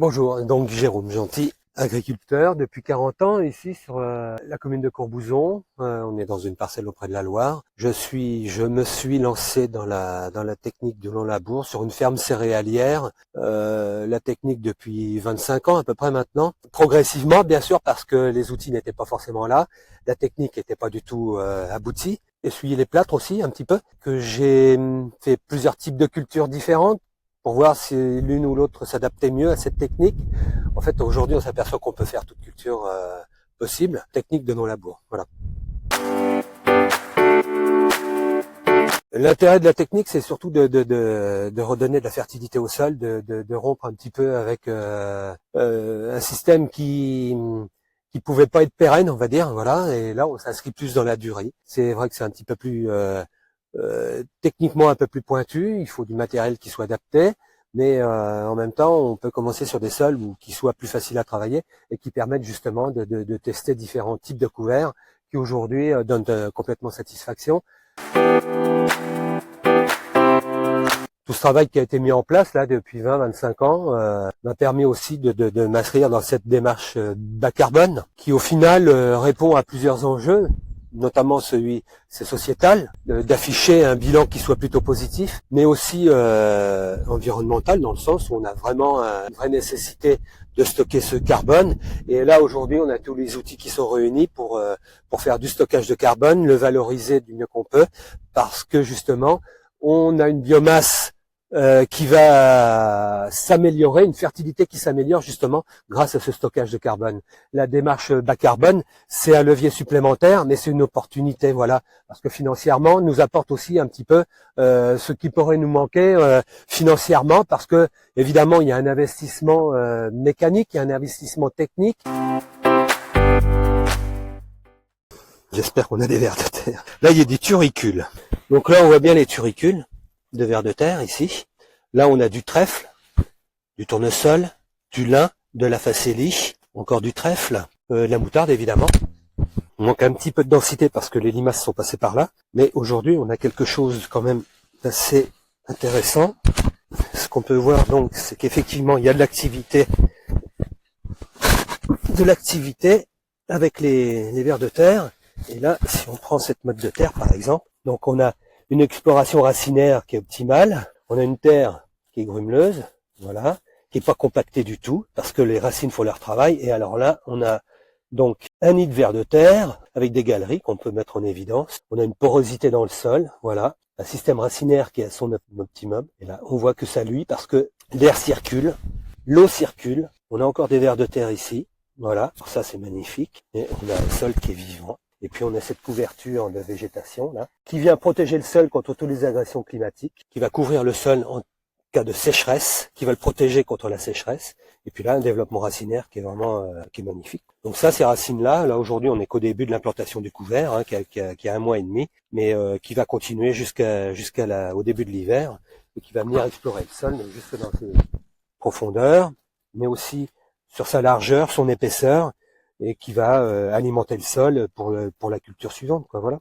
Bonjour, donc Jérôme Gentil, agriculteur depuis 40 ans ici sur la commune de Courbouzon. On est dans une parcelle auprès de la Loire. Je me suis lancé dans la technique du long labour sur une ferme céréalière. La technique depuis 25 ans à peu près maintenant. Progressivement, bien sûr, parce que les outils n'étaient pas forcément là. La technique n'était pas du tout aboutie. Essuyer les plâtres aussi un petit peu. Que j'ai fait plusieurs types de cultures différentes pour voir si l'une ou l'autre s'adaptait mieux à cette technique. En fait, aujourd'hui, on s'aperçoit qu'on peut faire toute culture possible. Technique de non-labour, voilà. L'intérêt de la technique, c'est surtout de redonner de la fertilité au sol, de rompre un petit peu avec un système qui pouvait pas être pérenne, on va dire, voilà. Et là, on s'inscrit plus dans la durée. C'est vrai que c'est un petit peu plus techniquement un peu plus pointu, il faut du matériel qui soit adapté, mais en même temps on peut commencer sur des sols qui soient plus faciles à travailler et qui permettent justement de tester différents types de couverts qui aujourd'hui donnent complètement satisfaction. Tout ce travail qui a été mis en place là depuis 20-25 ans m'a permis aussi de m'inscrire dans cette démarche bas carbone qui au final répond à plusieurs enjeux, notamment c'est sociétal, d'afficher un bilan qui soit plutôt positif, mais aussi environnemental dans le sens où on a vraiment une vraie nécessité de stocker ce carbone. Et là aujourd'hui, on a tous les outils qui sont réunis pour faire du stockage de carbone, le valoriser du mieux qu'on peut, parce que justement, on a une biomasse qui va s'améliorer, une fertilité qui s'améliore justement grâce à ce stockage de carbone. La démarche bas carbone, c'est un levier supplémentaire, mais c'est une opportunité, voilà, parce que financièrement, nous apporte aussi un petit peu ce qui pourrait nous manquer financièrement, parce que évidemment, il y a un investissement mécanique, il y a un investissement technique. J'espère qu'on a des vers de terre. Là, il y a des turicules. Donc là, on voit bien les turicules de vers de terre ici. Là, on a du trèfle, du tournesol, du lin, de la facélie, encore du trèfle, la moutarde évidemment. On manque un petit peu de densité parce que les limaces sont passées par là. Mais aujourd'hui, on a quelque chose quand même d'assez intéressant. Ce qu'on peut voir donc, c'est qu'effectivement, il y a de l'activité avec les vers de terre. Et là, si on prend cette motte de terre par exemple, donc on a une exploration racinaire qui est optimale, on a une terre qui est grumeleuse, voilà, qui est pas compactée du tout, parce que les racines font leur travail, et alors là, on a donc un nid de vers de terre, avec des galeries qu'on peut mettre en évidence, on a une porosité dans le sol, voilà, un système racinaire qui est à son optimum, et là, on voit que ça luit, parce que l'air circule, l'eau circule, on a encore des vers de terre ici, voilà, alors ça c'est magnifique, et on a un sol qui est vivant. Et puis on a cette couverture de végétation là, qui vient protéger le sol contre toutes les agressions climatiques, qui va couvrir le sol en cas de sécheresse, qui va le protéger contre la sécheresse. Et puis là, un développement racinaire qui est vraiment qui est magnifique. Donc ça, ces racines-là, aujourd'hui, on n'est qu'au début de l'implantation du couvert, hein, qui a 1 mois et demi, mais qui va continuer au début de l'hiver, et qui va venir explorer le sol jusque dans ses profondeurs, mais aussi sur sa largeur, son épaisseur, et qui va alimenter le sol pour la culture suivante, quoi, voilà.